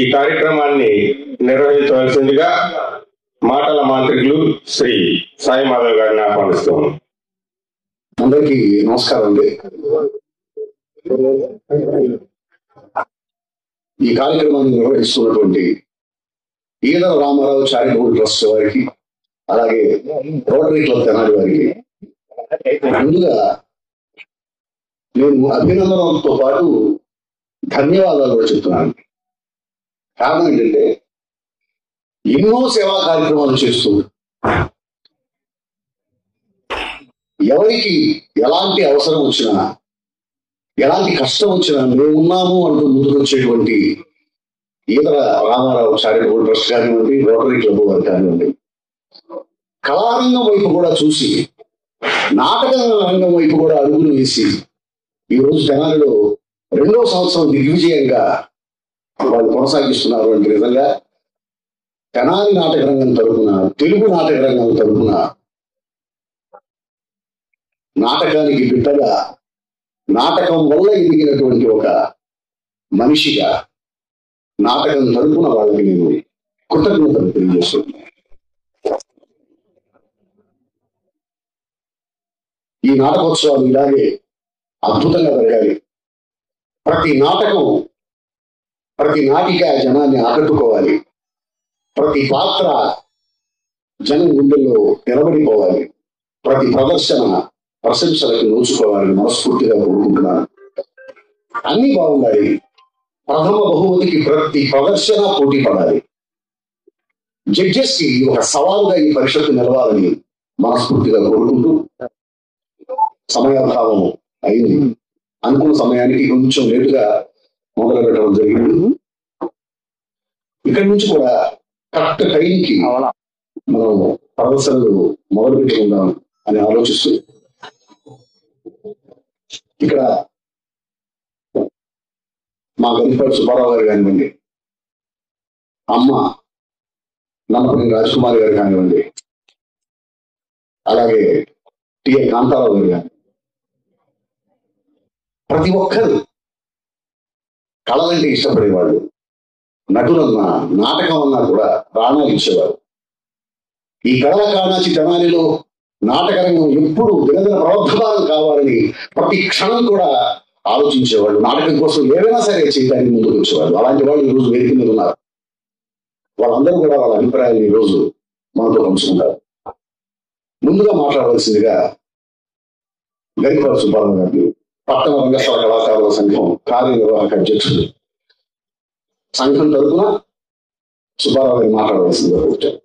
ఈ కార్యక్రమాన్ని నిర్వహించవలసిందిగా మాటల మాంత్రికులు శ్రీ సాయి మాధవ్ గారిని ఆహ్వానిస్తున్నాను. అందరికీ నమస్కారం అండి. ఈ కార్యక్రమాన్ని నిర్వహిస్తున్నటువంటి ఈదర రామారావు చారిటబుల్ ట్రస్ట్ వారికి, అలాగే రోటరీ క్లబ్ తెనాలి వారికి ముందుగా నేను అభినందనలతో పాటు ధన్యవాదాలు కూడా చెప్తున్నాను. కారణం ఏంటంటే ఎన్నో సేవా కార్యక్రమాలు చేస్తూ ఎవరికి ఎలాంటి అవసరం వచ్చినా, ఎలాంటి కష్టం వచ్చినా మేము ఉన్నాము అంటూ ముందుకు వచ్చేటువంటి ఈదర రామారావు చారిటబుల్ ట్రస్ట్ కానివ్వండి, రోటరీ క్లబ్ వారు కానివ్వండి, కళారంగం వైపు కూడా చూసి నాటక రంగం వైపు కూడా అడుగులు వేసి ఈరోజు తెనాలిలో 2వ సంవత్సరం దిగ్విజయంగా వాళ్ళు కొనసాగిస్తున్నారు. అంటే నిజంగా తెనాలి నాటక రంగం తరపున, తెలుగు నాటక రంగం తరపున నాటకానికి బిడ్డగా, నాటకం వల్ల ఎదిగినటువంటి ఒక మనిషిగా నాటకం తరపున వాళ్ళకి నేను కృతజ్ఞతలు తెలియజేస్తున్నాను. ఈ నాటకోత్సవాలు ఇలాగే అద్భుతంగా జరగాలి. ప్రతి నాటకం, ప్రతి నాటిక జనాన్ని ఆకట్టుకోవాలి. ప్రతి పాత్ర జనం గుండెల్లో నిలబడిపోవాలి. ప్రతి ప్రదర్శన ప్రశంసలకు నోచుకోవాలని మనస్ఫూర్తిగా కోరుకుంటున్నాను. అన్ని బాగుండాలి. ప్రథమ బహుమతికి ప్రతి ప్రదర్శన పోటీ పడాలి. జడ్జెస్ కి ఒక సవాలుగా ఈ పరిషత్తు నిలవాలని మనస్ఫూర్తిగా కోరుకుంటూ, సమయాభావం అయింది. అనుకున్న సమయానికి కొంచెం లేటుగా మొదలు పెట్టడం జరిగింది. ఇక్కడి నుంచి కూడా కరెక్ట్ టైంకి మనం ప్రదర్శనలు మొదలు పెట్టుకుందాం అని ఆలోచిస్తూ, ఇక్కడ మా గరిపాటి సుబ్బారావు గారు కానివ్వండి, అమ్మ నన్నపల్లి రాజకుమారి గారు కానివ్వండి, అలాగే టిఎల్ కాంతారావు గారు కానీ, ప్రతి ఒక్కరు కళలంటే ఇష్టపడేవాళ్ళు. నటులన్నా, నాటకం అన్నా కూడా ప్రాణాలు ఇచ్చేవారు. ఈ కళల కాణాచి తెనాలిలో నాటక రంగం ఎప్పుడు దినదిన ప్రవర్ధమానం కావాలని ప్రతి క్షణం కూడా ఆలోచించేవాళ్ళు. నాటకం కోసం ఏదైనా సరే చేయడానికి ముందుకు వచ్చేవాళ్ళు. అలాంటి వాళ్ళు ఈరోజు వేదిక మీద ఉన్నారు. వాళ్ళందరూ కూడా వాళ్ళ అభిప్రాయాన్ని ఈరోజు మనతో పంచుకుంటారు. ముందుగా మాట్లాడవలసిందిగా గరిపాటి సుబ్బారావు గారిని, పట్టణ రంగస్థల కళాకారుల సంఘం కార్యనిర్వాహక అధ్యక్షుడు, సంఘం తరఫున సుబ్బారావు గారిని మాట్లాడవలసిందిగా కూర్చారు.